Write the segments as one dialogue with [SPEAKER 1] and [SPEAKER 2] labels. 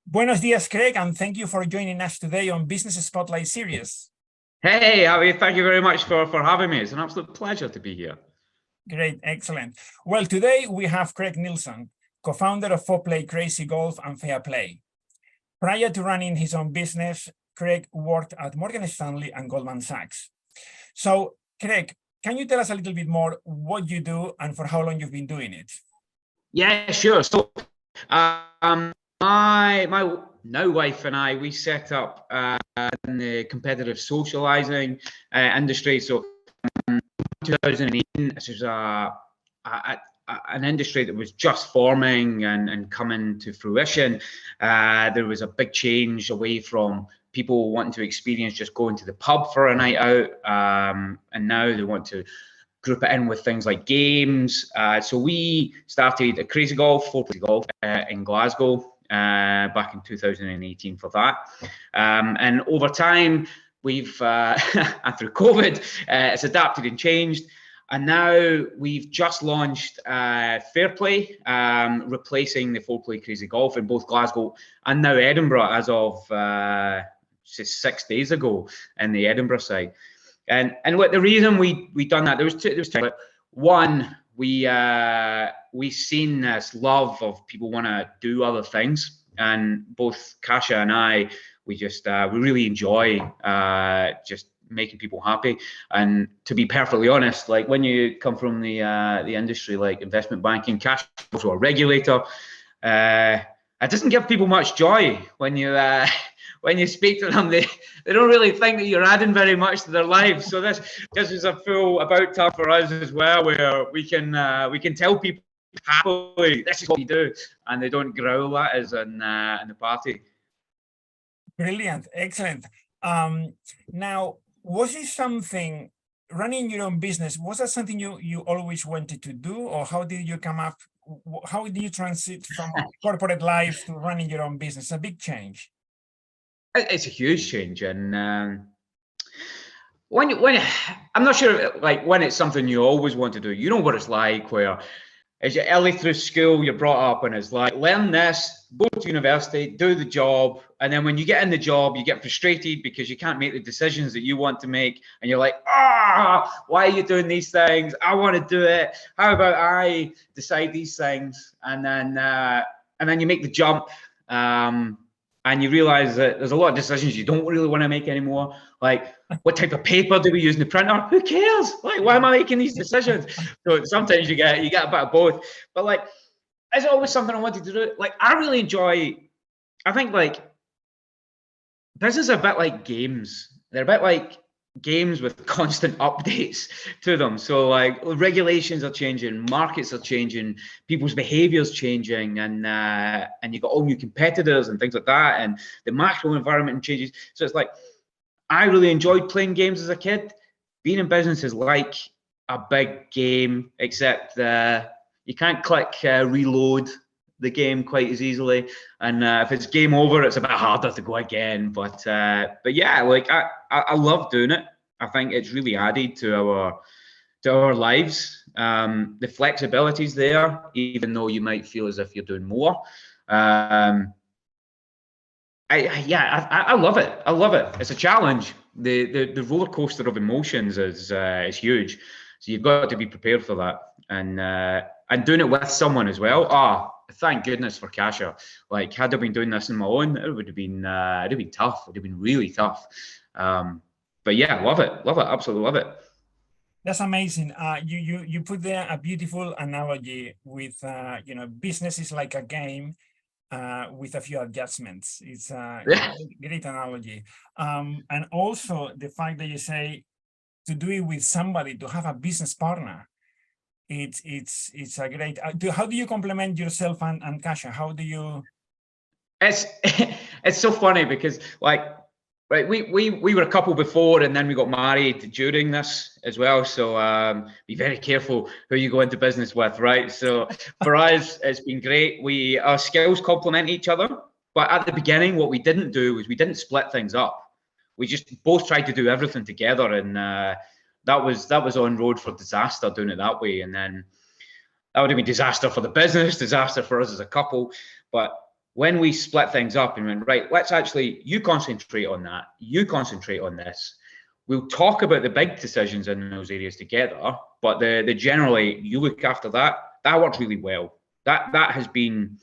[SPEAKER 1] Buenos dias, Craig, and thank you for joining us today on Business Spotlight Series.
[SPEAKER 2] Hey, Avi, thank you very much for having me. It's an absolute pleasure to be here.
[SPEAKER 1] Great, excellent. Well, today we have Craig Neilson, co-founder of Fore Crazy Golf and Fair Play. Prior to running his own business, Craig worked at Morgan Stanley and Goldman Sachs. So, Craig, can you tell us a little bit more what you do and for how long you've been doing it?
[SPEAKER 2] Yeah, sure. So, my now wife and I, we set up in the competitive socializing industry. So, 2018, this was an industry that was just forming and coming to fruition. There was a big change away from people wanting to experience just going to the pub for a night out, and now they want to group it in with things like games. So we started a Crazy Golf, Fore Crazy Golf in Glasgow back in 2018 for that. And over time, we've, and through COVID, it's adapted and changed. And now we've just launched Fair Play, replacing the Fore Crazy Golf in both Glasgow and now Edinburgh as of 6 days ago in the Edinburgh side. And what the reason we done that, there was two. One, we seen this love of people want to do other things, and both Kasia and I, we really enjoy just making people happy. And to be perfectly honest, like when you come from the industry like investment banking, Kasia also a regulator, it doesn't give people much joy when you speak to them. They don't really think that you're adding very much to their lives. So this is a full about time for us as well, where we can tell people happily this is what we do, and they don't growl at us in the party.
[SPEAKER 1] Brilliant, excellent. Now, was it something, running your own business, was that something you always wanted to do, or how did you come up? How did you transit from corporate life to running your own business? A big change.
[SPEAKER 2] It's a huge change, and when I'm not sure, like when it's something you always want to do, you know what it's like, where as you're early through school, you're brought up and it's like, learn this, go to university, do the job, and then when you get in the job, you get frustrated because you can't make the decisions that you want to make, and you're like, why are you doing these things? I want to do it. How about I decide these things? And then you make the jump. And you realize that there's a lot of decisions you don't really want to make anymore. Like, what type of paper do we use in the printer? Who cares? Like, why am I making these decisions? So sometimes you get a bit of both. But like, it's always something I wanted to do. Like, I really enjoy. I think like this is a bit like games. They're a bit like games with constant updates to them. So like regulations are changing, markets are changing, people's behaviors changing, and you've got all new competitors and things like that, and the macro environment changes. So it's like, I really enjoyed playing games as a kid. Being in business is like a big game, except you can't click reload the game quite as easily, and if it's game over, it's a bit harder to go again. But yeah, like I love doing it. I think it's really added to our lives. The flexibility's there, even though you might feel as if you're doing more. I love it. I love it. It's a challenge. The roller coaster of emotions is huge. So you've got to be prepared for that, and doing it with someone as well. Thank goodness for Kasia. Like, had I been doing this on my own, it would have been tough. It would have been really tough. But yeah, love it, absolutely love it.
[SPEAKER 1] That's amazing. You put there a beautiful analogy with business is like a game with a few adjustments. It's a great analogy, and also the fact that you say to do it with somebody, to have a business partner. It's a great. How do you complement yourself and Kasia? How do you?
[SPEAKER 2] It's so funny because like. Right, we were a couple before, and then we got married during this as well. So be very careful who you go into business with, right? So for us, it's been great. Our skills complement each other, but at the beginning, what we didn't do was we didn't split things up. We just both tried to do everything together, and that was on road for disaster doing it that way. And then that would have been disaster for the business, disaster for us as a couple. But when we split things up and went, right, let's actually, you concentrate on that, you concentrate on this. We'll talk about the big decisions in those areas together, but the generally, you look after that. That works really well. That has been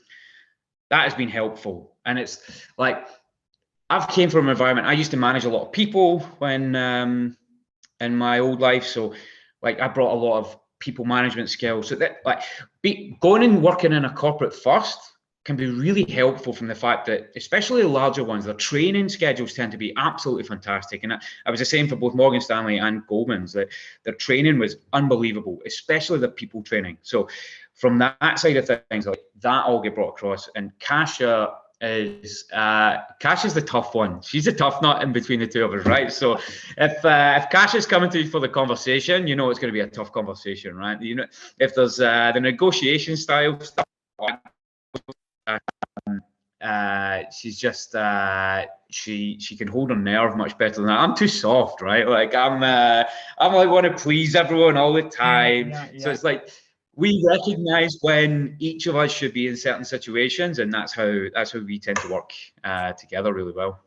[SPEAKER 2] helpful. And it's like, I've came from an environment, I used to manage a lot of people when in my old life. So like I brought a lot of people management skills. So that like going and working in a corporate first can be really helpful from the fact that, especially the larger ones, their training schedules tend to be absolutely fantastic. And I was the same for both Morgan Stanley and Goldman's. That their training was unbelievable, especially the people training. So from that side of things, like that all get brought across. And Kasia is the tough one. She's a tough nut in between the two of us, right? So if Kasia's coming to you for the conversation, you know it's going to be a tough conversation, right? You know, if there's the negotiation style stuff. She's just she can hold her nerve much better than that. I'm too soft, right? Like I'm like want to please everyone all the time.
[SPEAKER 1] Yeah.
[SPEAKER 2] So it's like we recognize when each of us should be in certain situations, and that's how we tend to work together really well.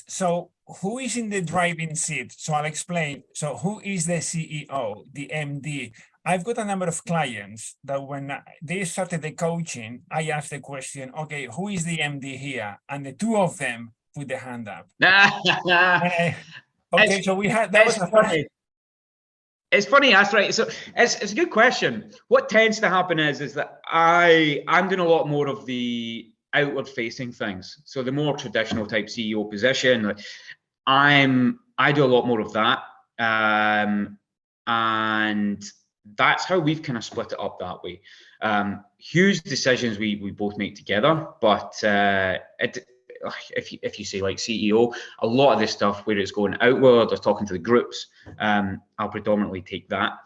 [SPEAKER 1] So who is in the driving seat? So I'll explain. So who is the CEO, the MD? I've got a number of clients that when they started the coaching, I asked the question, okay, who is the MD here? And the two of them put the hand up. Okay, so we had, that was funny.
[SPEAKER 2] It's funny, that's right. So it's a good question. What tends to happen is that I'm doing a lot more of the outward facing things. So the more traditional type CEO position, like I do a lot more of that. And that's how we've kind of split it up that way. Huge decisions we both make together, but if you say like CEO, a lot of this stuff where it's going outward or talking to the groups, I'll predominantly take that.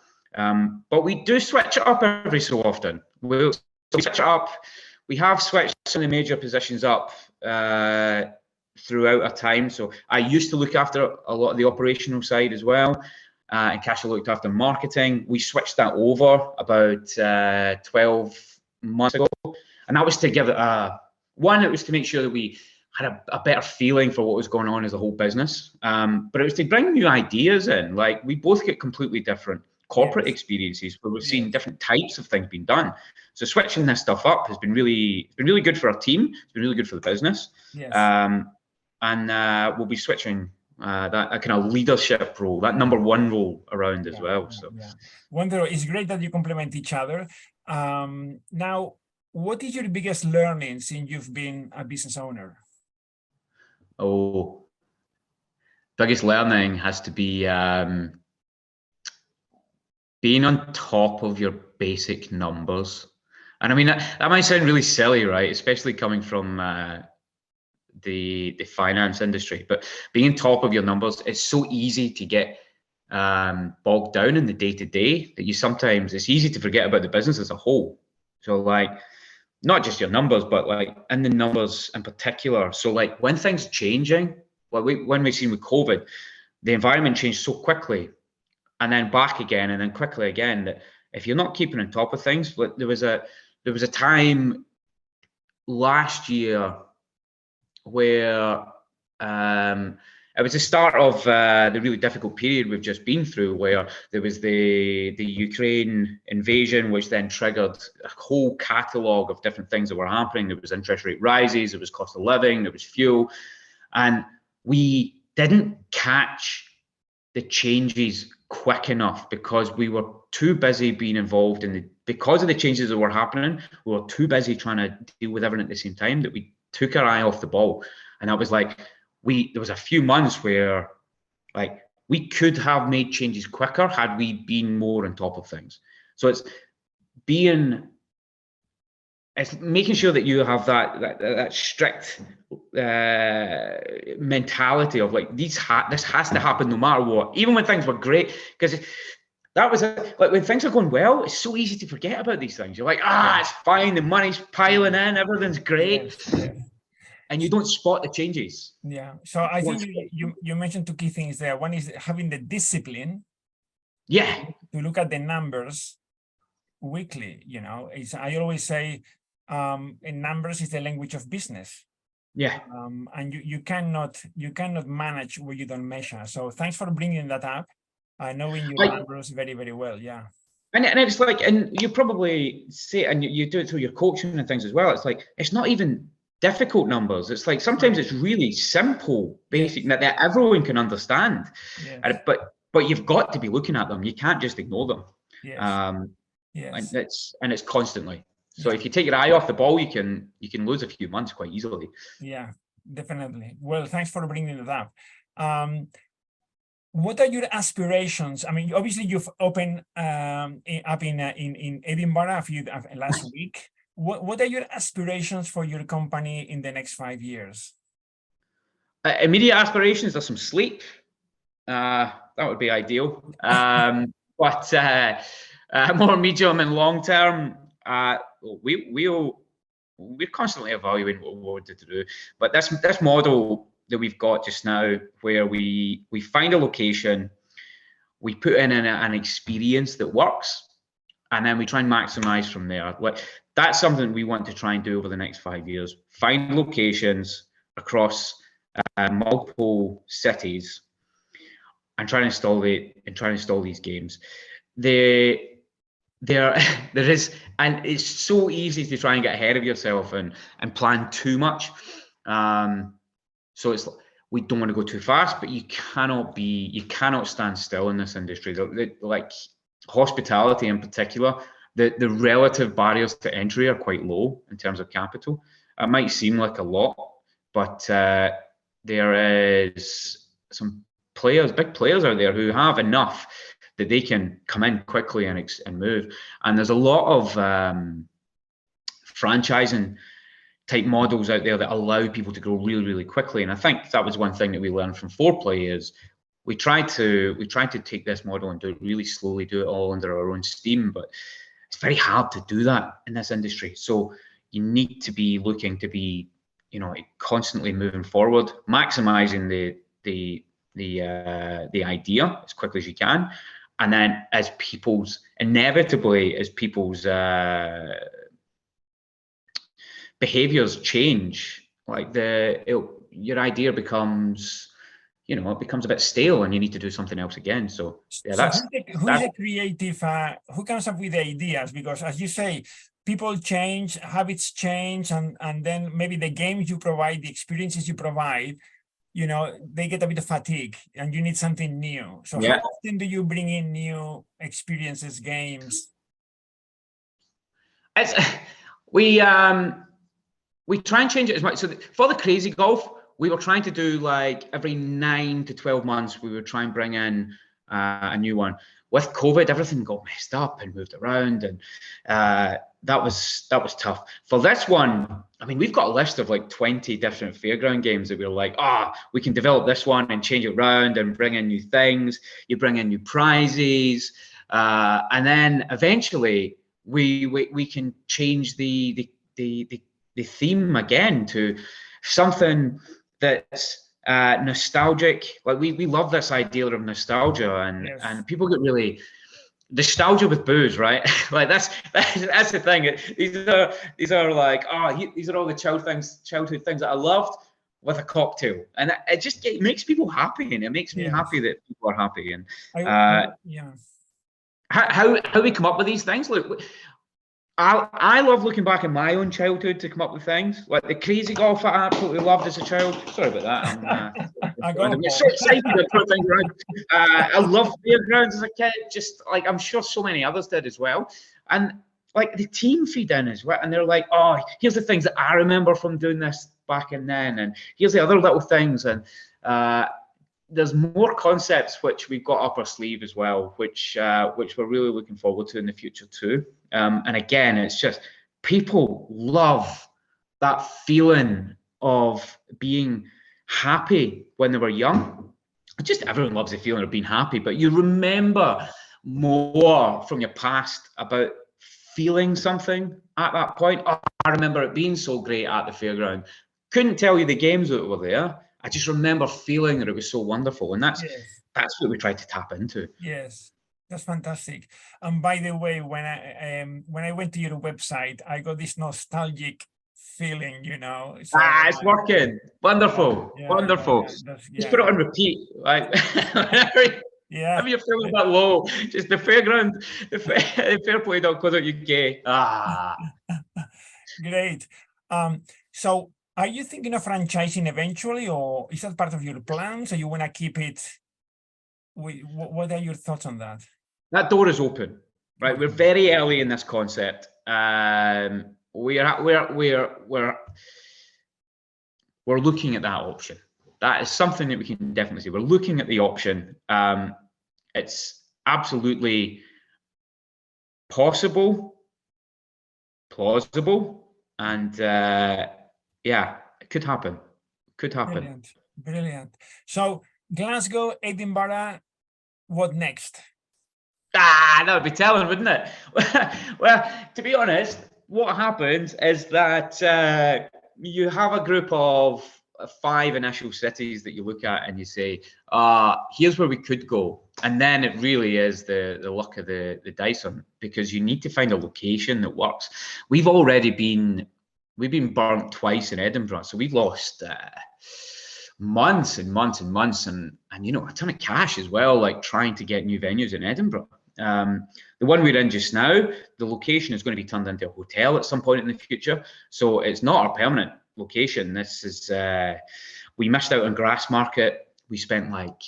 [SPEAKER 2] But we do switch it up every so often. We'll switch it up. We have switched some of the major positions up throughout our time. So I used to look after a lot of the operational side as well. And Kasia looked after marketing. We switched that over about 12 months ago. And that was to give it it was to make sure that we had a better feeling for what was going on as a whole business. But it was to bring new ideas in. Like we both get completely different corporate experiences where we've seen different types of things being done. So switching this stuff up has been really good for our team. It's been really good for the business. And we'll be switching that kind of leadership role, that number one role around as well. So
[SPEAKER 1] wonderful. It's great that you complement each other. Now, what is your biggest learning since you've been a business owner?
[SPEAKER 2] Oh, biggest learning has to be being on top of your basic numbers. And I mean, that might sound really silly, right? Especially coming from the finance industry, but being on top of your numbers, it's so easy to get bogged down in the day-to-day that it's easy to forget about the business as a whole. So like, not just your numbers, but like in the numbers in particular. So like when things changing, like when we've seen with COVID, the environment changed so quickly and then back again and then quickly again that if you're not keeping on top of things, like there was a time last year where it was the start of the really difficult period we've just been through, where there was the Ukraine invasion, which then triggered a whole catalogue of different things that were happening. There was interest rate rises, there was cost of living, there was fuel, and we didn't catch the changes quick enough because we were too busy being involved because of the changes that were happening. We were too busy trying to deal with everything at the same time that we took our eye off the ball. And that was like, there was a few months where like we could have made changes quicker had we been more on top of things. So it's making sure that you have that strict mentality of like this has to happen no matter what, even when things were great, because that was like when things are going well, it's so easy to forget about these things. You're like, it's fine, the money's piling in, everything's great. Yes. And you don't spot the changes.
[SPEAKER 1] Yeah. So I think you mentioned two key things there. One is having the discipline.
[SPEAKER 2] Yeah.
[SPEAKER 1] To look at the numbers weekly. I always say and numbers is the language of business.
[SPEAKER 2] Yeah.
[SPEAKER 1] And you cannot manage what you don't measure. So thanks for bringing that up. Knowing your numbers very, very well. Yeah.
[SPEAKER 2] And it's like, and you probably say, and you do it through your coaching and things as well. It's like, it's not even difficult numbers. It's like, sometimes it's really simple, basic, that everyone can understand.
[SPEAKER 1] Yes.
[SPEAKER 2] But you've got to be looking at them. You can't just ignore them.
[SPEAKER 1] Yes.
[SPEAKER 2] And it's constantly. So
[SPEAKER 1] Yeah.
[SPEAKER 2] if you take your eye off the ball, you can lose a few months quite easily.
[SPEAKER 1] Yeah, definitely. Well, thanks for bringing it up. What are your aspirations? I mean, obviously you've opened up in Edinburgh last week. What are your aspirations for your company in the next 5 years?
[SPEAKER 2] Immediate aspirations are some sleep. That would be ideal. But more medium and long term, we're constantly evaluating what we wanted to do. But this model that we've got just now, where we find a location, we put in an experience that works, and then we try and maximize from there. Like, that's something we want to try and do over the next 5 years. Find locations across multiple cities and try and install these games. There is, and it's so easy to try and get ahead of yourself and plan too much. So it's, we don't want to go too fast, but you cannot stand still in this industry. Like hospitality in particular, the relative barriers to entry are quite low in terms of capital. It might seem like a lot, but there is some big players out there who have enough that they can come in quickly and move. And there's a lot of franchising type models out there that allow people to grow really, really quickly. And I think that was one thing that we learned from Foreplay is we tried to take this model and do it really slowly, do it all under our own steam, but it's very hard to do that in this industry. So you need to be looking to be, constantly moving forward, maximizing the idea as quickly as you can. And then as people's behaviors change, like your idea becomes, it becomes a bit stale and you need to do something else again. So yeah,
[SPEAKER 1] who's the creative, who comes up with the ideas? Because as you say, people change, habits change, and then maybe the games you provide, the experiences you provide, they get a bit of fatigue and you need something new. So how often do you bring in new experiences, games?
[SPEAKER 2] We try and change it as much. So for the Crazy Golf, we were trying to do like every 9 to 12 months, we would try and bring in a new one. With COVID, everything got messed up and moved around, and that was tough. For this one, I mean, we've got a list of like 20 different fairground games that we were like, we can develop this one and change it around and bring in new things. You bring in new prizes, and then eventually we can change the theme again to something that's nostalgic. Like we love this idea of nostalgia, and people get really nostalgia with booze, right? Like that's the thing. These are like, these are all the childhood things that I loved with a cocktail, and it makes people happy, and it makes me happy that people are happy. And how we come up with these things. Look, I love looking back at my own childhood to come up with things like the Crazy Golf I absolutely loved as a child. Sorry about that. I'm so excited to put things around. I loved fairgrounds as a kid, just like I'm sure so many others did as well. And like the team feed in as well, and they're like, here's the things that I remember from doing this back and then, and here's the other little things, and there's more concepts which we've got up our sleeve as well, which we're really looking forward to in the future too. And again, it's just people love that feeling of being happy when they were young. Just everyone loves the feeling of being happy, but you remember more from your past about feeling something at that point. I remember it being so great at the fairground. Couldn't tell you the games that were there. I just remember feeling that it was so wonderful, and that's what we tried to tap into.
[SPEAKER 1] Yes. That's fantastic. And by the way, when I went to your website, I got this nostalgic feeling, So
[SPEAKER 2] It's working. Wonderful, wonderful. Just put it on repeat. Right?
[SPEAKER 1] Yeah.
[SPEAKER 2] Whenever you're feeling a bit low, just the fairground, the fairplay.co.uk.
[SPEAKER 1] Great. So are you thinking of franchising eventually, or is that part of your plans, or you want to keep it? What are your thoughts on that?
[SPEAKER 2] That door is open, right?
[SPEAKER 1] Okay.
[SPEAKER 2] We're very early in this concept. We're looking at that option. That is something that we can definitely see. We're looking at the option. It's absolutely possible, plausible, and yeah, it could happen. Could happen.
[SPEAKER 1] Brilliant. So Glasgow, Edinburgh, what next?
[SPEAKER 2] That would be telling, wouldn't it? Well, to be honest, what happens is that you have a group of 5 initial cities that you look at and you say, here's where we could go. And then it really is the luck of the dice on, because you need to find a location that works. We've been burnt twice in Edinburgh, so we've lost months and months and months and a ton of cash as well, like trying to get new venues in Edinburgh. The one we're in just now, the location is going to be turned into a hotel at some point in the future, so it's not our permanent location. This is we missed out on Grassmarket. We spent like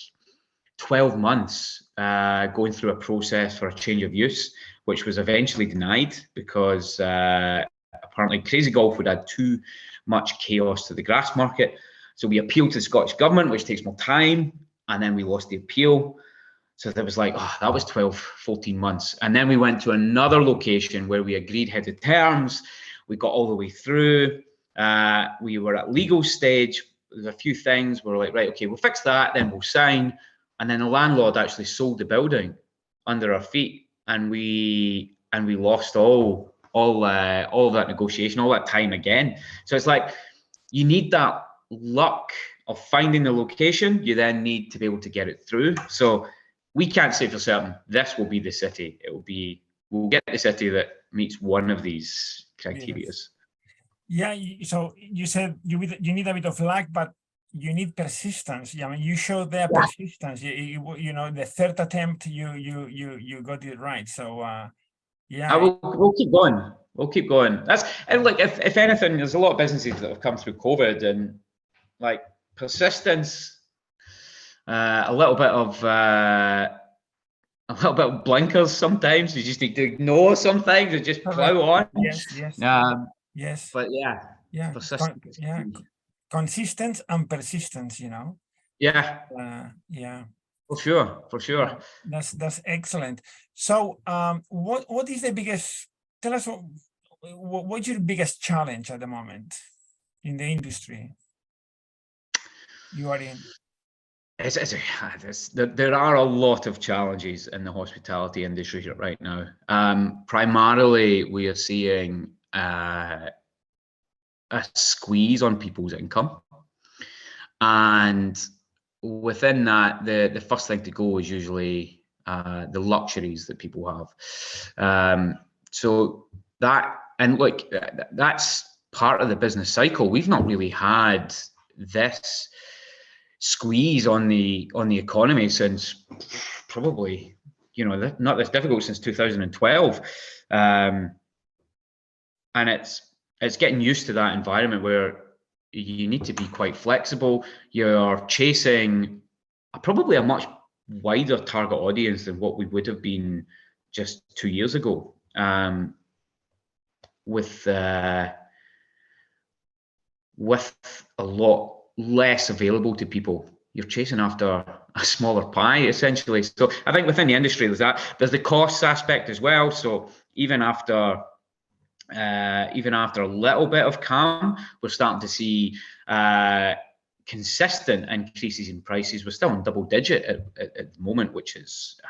[SPEAKER 2] 12 months going through a process for a change of use, which was eventually denied because apparently Crazy Golf would add too much chaos to the Grassmarket. So we appealed to the Scottish Government, which takes more time, and then we lost the appeal. So there was like, that was 12, 14 months. And then we went to another location where we agreed headed terms. We got all the way through. We were at legal stage. There's a few things. We're like, right, okay, we'll fix that, then we'll sign. And then the landlord actually sold the building under our feet, and we lost all of that negotiation, all that time again. So it's like, you need that luck of finding the location. You then need to be able to get it through. So we can't say for certain this will be the city. We'll get the city that meets one of these criteria.
[SPEAKER 1] Yeah. So you said you need a bit of luck, but you need persistence. I mean, you showed their persistence. The third attempt, you got it right. So
[SPEAKER 2] we'll keep going. We'll keep going. And like, if anything, there's a lot of businesses that have come through COVID, and like persistence. A little bit of blinkers sometimes. You just need to ignore some things and just plow on.
[SPEAKER 1] Yes.
[SPEAKER 2] But
[SPEAKER 1] consistent and persistence.
[SPEAKER 2] Yeah. For sure.
[SPEAKER 1] That's excellent. So, what is the biggest? Tell us what's your biggest challenge at the moment in the industry you are in?
[SPEAKER 2] There are a lot of challenges in the hospitality industry right now. Primarily, we are seeing a squeeze on people's income, and within that, the first thing to go is usually the luxuries that people have. So that, and look, that's part of the business cycle. We've not really had this squeeze on the economy since probably, not this difficult since 2012, and it's getting used to that environment where you need to be quite flexible. You're chasing probably a much wider target audience than what we would have been just 2 years ago, with a lot less available to people. You're chasing after a smaller pie, essentially. So I think within the industry, there's the cost aspect as well. So even after a little bit of calm, we're starting to see consistent increases in prices. We're still in double digit at the moment, which is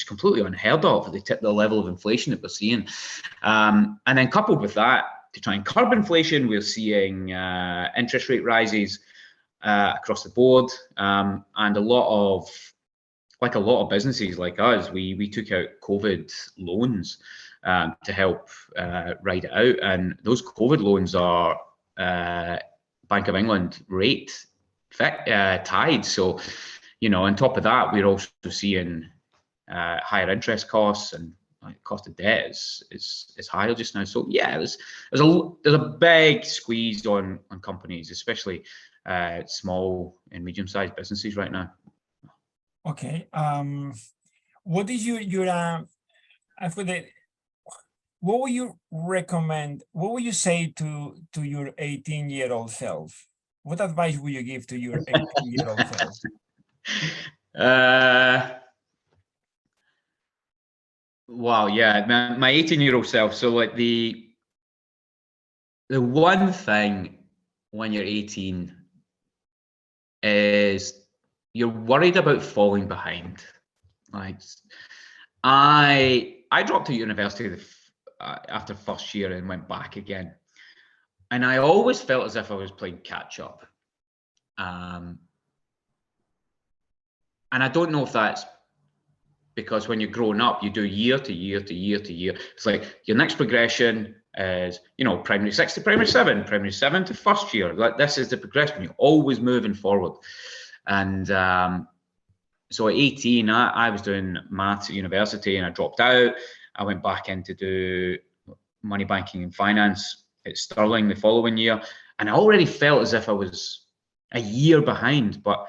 [SPEAKER 2] completely unheard of at the level of inflation that we're seeing. And then coupled with that, to try and curb inflation, we're seeing interest rate rises across the board, and a lot of like a lot of businesses like us, we took out COVID loans to help ride it out, and those COVID loans are Bank of England rate tied. So, on top of that, we're also seeing higher interest costs, and cost of debt is higher just now. So yeah, there's a big squeeze on companies, especially small and medium-sized businesses right now.
[SPEAKER 1] Okay. What is your I forget, what would you recommend? What would you say to your 18-year-old self? What advice would you give to your 18-year-old self?
[SPEAKER 2] Wow, yeah, my 18-year-old self. So like the one thing when you're 18 is you're worried about falling behind. Like I dropped out of university after first year and went back again, and I always felt as if I was playing catch up. And I don't know if that's because when you're growing up, you do year to year to year to year. It's like your next progression is, primary 6 to primary 7, primary 7 to first year. Like this is the progression. You're always moving forward. And so at 18, I was doing maths at university and I dropped out. I went back in to do money banking and finance at Stirling the following year. And I already felt as if I was a year behind. But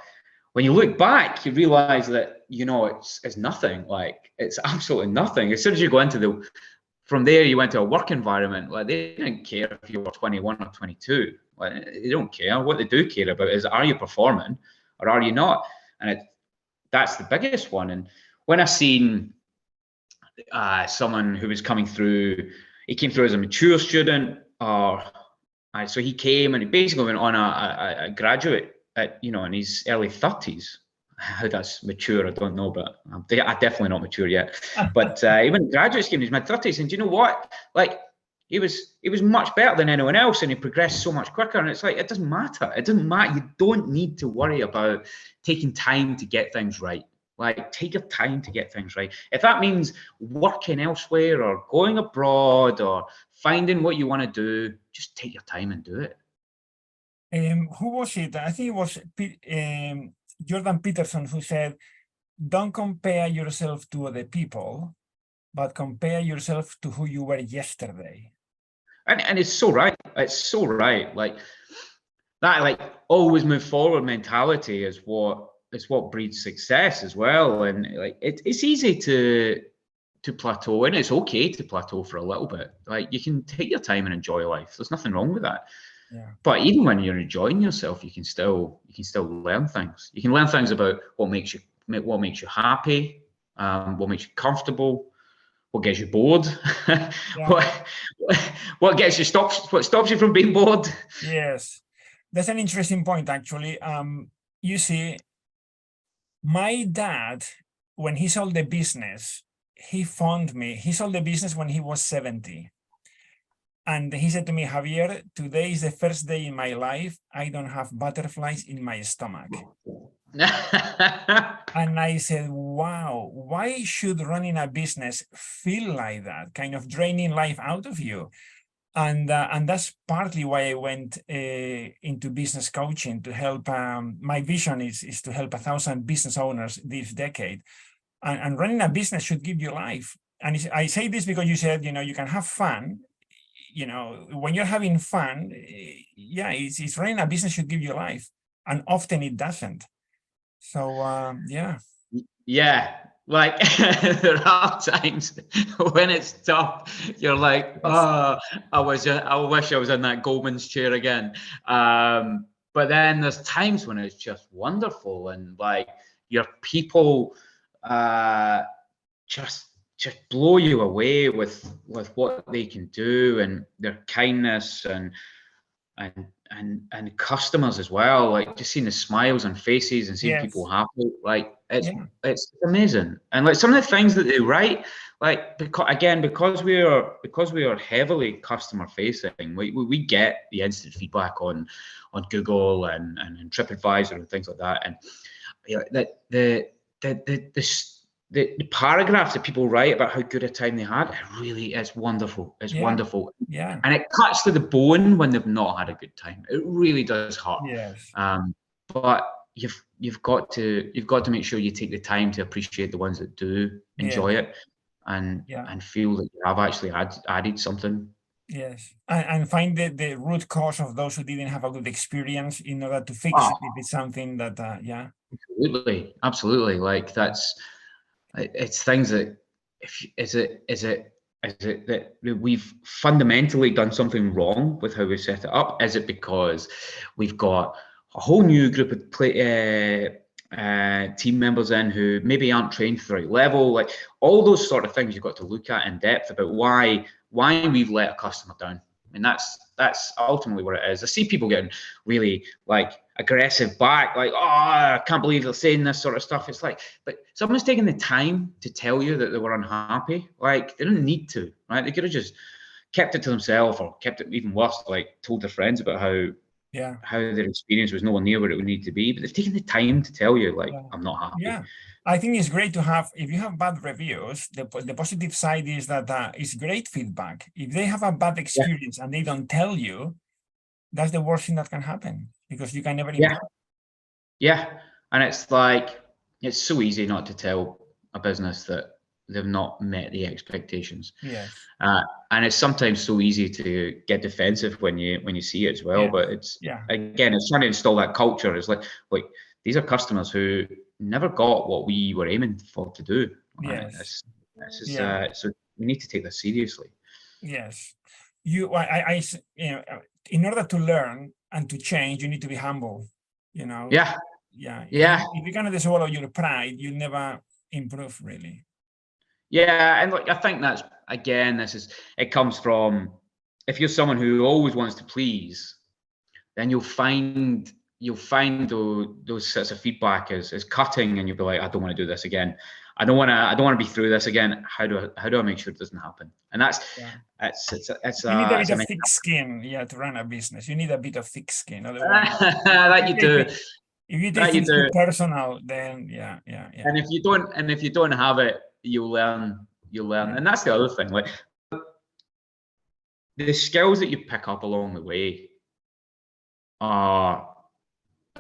[SPEAKER 2] when you look back, you realize that, it's nothing. Like, it's absolutely nothing. As soon as you go into from there, you went to a work environment. Like, they didn't care if you were 21 or 22. Like, they don't care. What they do care about is, are you performing or are you not? And that's the biggest one. And when I seen someone who was coming through, he came through as a mature student, so he came and he basically went on a graduate at, in his early 30s. How that's mature, I don't know, but I'm definitely not mature yet. But he went to graduate scheme in his mid-30s, and do you know what? Like, he was much better than anyone else, and he progressed so much quicker. And it's like, it doesn't matter. It doesn't matter. You don't need to worry about taking time to get things right. Like, take your time to get things right. If that means working elsewhere or going abroad or finding what you want to do, just take your time and do it.
[SPEAKER 1] Who was it? I think it was Jordan Peterson who said, don't compare yourself to other people, but compare yourself to who you were yesterday.
[SPEAKER 2] And it's so right. It's so right. Like that, like always move forward mentality is what breeds success as well. And like it's easy to plateau, and it's okay to plateau for a little bit. Like, you can take your time and enjoy life. There's nothing wrong with that.
[SPEAKER 1] Yeah.
[SPEAKER 2] But even when you're enjoying yourself, you can still learn things. You can learn things about what makes you happy, what makes you comfortable, what gets you bored, yeah. what stops you from being bored.
[SPEAKER 1] Yes, that's an interesting point, actually. You see, my dad, when he sold the business, he phoned me. He sold the business when he was 70. And he said to me, Javier, today is the first day in my life I don't have butterflies in my stomach. And I said, wow, why should running a business feel like that, kind of draining life out of you? And that's partly why I went into business coaching, to help. My vision is to help 1,000 business owners this decade. And running a business should give you life. And I say this because you said, you can have fun. When you're having fun, yeah, it's running a business should give you life. And often it doesn't. So, yeah.
[SPEAKER 2] Yeah, like there are times when it's tough. You're like, oh, I wish I was in that Goldman's chair again. But then there's times when it's just wonderful, and like your people just blow you away with what they can do, and their kindness and customers as well. Like, just seeing the smiles on faces and seeing people happy, like it's amazing. And like some of the things that they write, like because we are heavily customer facing, we get the instant feedback on Google and TripAdvisor and things like that. And that the paragraphs that people write about how good a time they had, it really is wonderful. It's wonderful.
[SPEAKER 1] Yeah.
[SPEAKER 2] And it cuts to the bone when they've not had a good time. It really does hurt.
[SPEAKER 1] Yes.
[SPEAKER 2] But you've got to make sure you take the time to appreciate the ones that do enjoy it, and feel that you have actually added something.
[SPEAKER 1] Yes, and find the root cause of those who didn't have a good experience in order to fix it if it's something that
[SPEAKER 2] Absolutely. Like it's things that is it that we've fundamentally done something wrong with how we set it up? Is it because we've got a whole new group of team members in who maybe aren't trained to the right level? Like all those sort of things you've got to look at in depth about why we've let a customer down. I mean, that's ultimately what it is. I see people getting really like aggressive back, like, oh, I can't believe they're saying this sort of stuff. It's like, but someone's taking the time to tell you that they were unhappy. Like, they didn't need to, right? They could have just kept it to themselves, or kept it even worse, like told their friends about how their experience was nowhere near where it would need to be. But they've taken the time to tell you, like, I'm not happy.
[SPEAKER 1] Yeah. I think it's great to have, if you have bad reviews, the positive side is that it's great feedback. If they have a bad experience and they don't tell you, that's the worst thing that can happen, because you can never improve.
[SPEAKER 2] And it's like, it's so easy not to tell a business that they've not met the expectations.
[SPEAKER 1] Yes.
[SPEAKER 2] And it's sometimes so easy to get defensive when you see it as well. But it's again, it's trying to install that culture. It's like these are customers who never got what we were aiming for to do.
[SPEAKER 1] Yes.
[SPEAKER 2] So we need to take this seriously.
[SPEAKER 1] Yes. I in order to learn and to change, you need to be humble.
[SPEAKER 2] Yeah.
[SPEAKER 1] If you cannot swallow your pride, you'll never improve, really.
[SPEAKER 2] Yeah, and I think that's, again, it comes from, if you're someone who always wants to please, then you'll find those sets of feedback as cutting, and you'll be like, I don't want to do this again. I don't want to be through this again. How do I make sure it doesn't happen? And that's
[SPEAKER 1] you need a bit of thick skin, to run a business. You need a bit of thick skin. Otherwise,
[SPEAKER 2] that you do.
[SPEAKER 1] If you take things too personal, then
[SPEAKER 2] And if you don't have it, you'll learn. And that's the other thing. Like, the skills that you pick up along the way are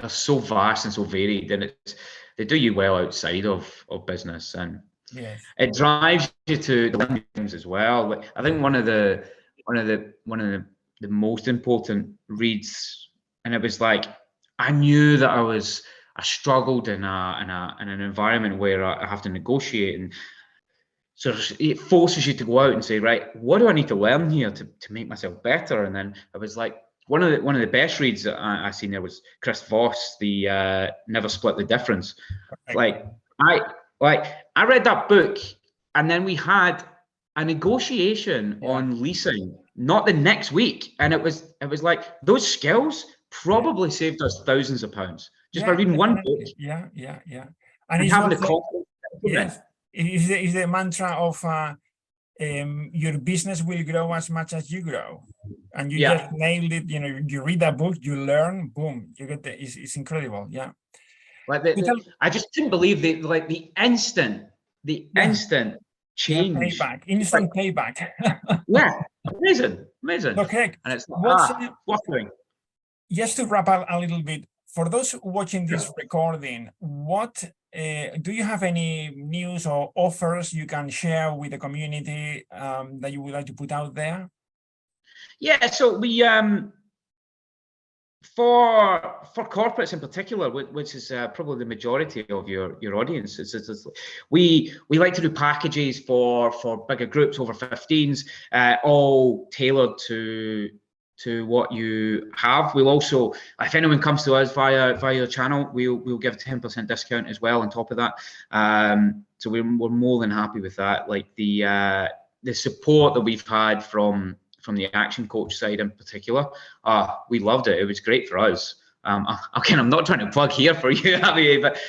[SPEAKER 2] so vast and so varied, and they do you well outside of business, and it drives you to learn things as well. Like, I think one of the most important reads, and it was like, I knew that I struggled in an environment where I have to negotiate, and sort of it forces you to go out and say, right, what do I need to learn here to make myself better? And then it was like, one of the best reads that I seen there was Chris Voss, the Never Split the Difference. Like I read that book, and then we had a negotiation on leasing, not the next week, and it was like, those skills probably saved us thousands of pounds just by reading one book.
[SPEAKER 1] And
[SPEAKER 2] having the confidence.
[SPEAKER 1] Is the mantra of your business will grow as much as you grow, and you just nailed it. You read that book, you learn, boom, you get it's incredible.
[SPEAKER 2] Like I just couldn't believe the instant change,
[SPEAKER 1] payback, instant payback.
[SPEAKER 2] amazing.
[SPEAKER 1] Okay,
[SPEAKER 2] and it's like, fluttering.
[SPEAKER 1] Just to wrap up a little bit, for those watching this recording, what do you have any news or offers you can share with the community that you would like to put out there? Yeah,
[SPEAKER 2] so we for corporates in particular, which is probably the majority of your audience, we like to do packages for bigger groups over 15s, all tailored to what you have. We'll also, if anyone comes to us via your channel, we'll give 10% discount as well on top of that. So we're more than happy with that. Like the support that we've had from the action coach side in particular, we loved it. It was great for us. Again, I'm not trying to plug here for you, Javier, but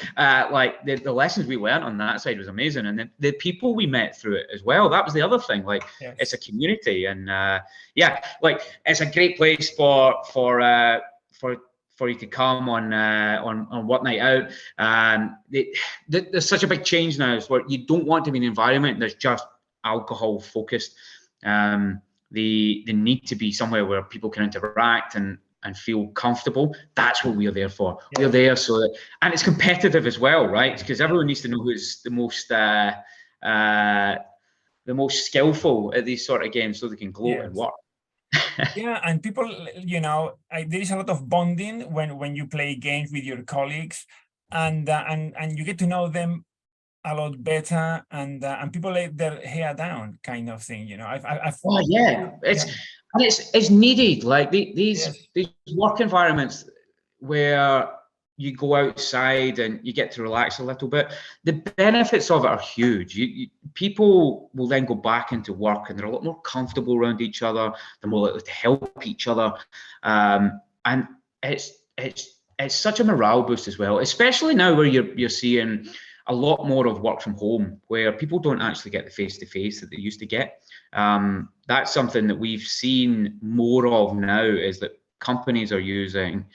[SPEAKER 2] like the lessons we learned on that side was amazing, and the people we met through it as well. That was the other thing. Like, it's a community, and like, it's a great place for for you to come on what night out. There's such a big change now, where you don't want to be in an environment that's just alcohol focused. They need to be somewhere where people can interact and feel comfortable. That's what we're there for. Yeah. We're there so that, and it's competitive as well, right? Because everyone needs to know who's the most skillful at these sort of games, so they can gloat and work.
[SPEAKER 1] Yeah, and people, there is a lot of bonding when you play games with your colleagues, and you get to know them a lot better, and people let their hair down, kind of thing.
[SPEAKER 2] It's needed. Like these work environments where you go outside and you get to relax a little bit. The benefits of it are huge. People will then go back into work and they're a lot more comfortable around each other. They're more likely to help each other, and it's such a morale boost as well. Especially now where you're seeing a lot more of work from home, where people don't actually get the face-to-face that they used to get. That's something that we've seen more of now, is that companies are using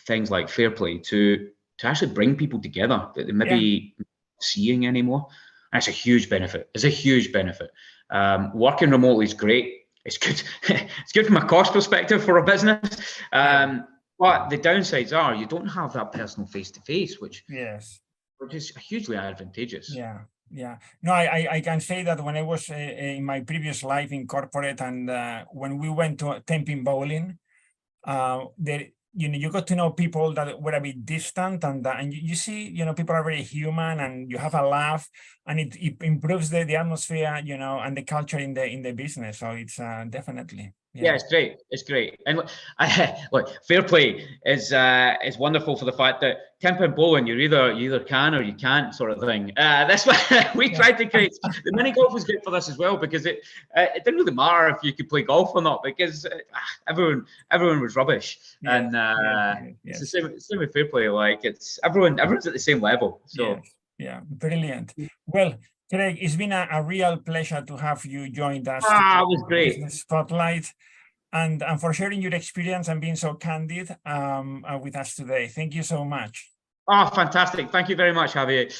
[SPEAKER 2] things like Fair Play to actually bring people together that they maybe not seeing anymore. And it's a huge benefit. It's a huge benefit. Working remotely is great. It's good. It's good from a cost perspective for a business. But the downsides are you don't have that personal face-to-face, which is hugely advantageous.
[SPEAKER 1] Yeah. No, I can say that when I was in my previous life in corporate, and when we went to Temping Bowling, you got to know people that were a bit distant, and you see, people are very human, and you have a laugh, and it improves the atmosphere, and the culture in the business. So it's definitely.
[SPEAKER 2] Yeah, it's great. It's great. And look, Fair Play is wonderful for the fact that Temping Bowling, you either can or you can't, sort of thing. That's why we tried to create. The mini golf was great for this as well, because it didn't really matter if you could play golf or not, because everyone was rubbish. And it's the same with Fair Play. Like, it's everyone's at the same level. So
[SPEAKER 1] yeah, brilliant. Well, Craig, it's been a real pleasure to have you joined us.
[SPEAKER 2] It was great.
[SPEAKER 1] Business Spotlight, and for sharing your experience and being so candid with us today. Thank you so much.
[SPEAKER 2] Oh, fantastic. Thank you very much, Javier.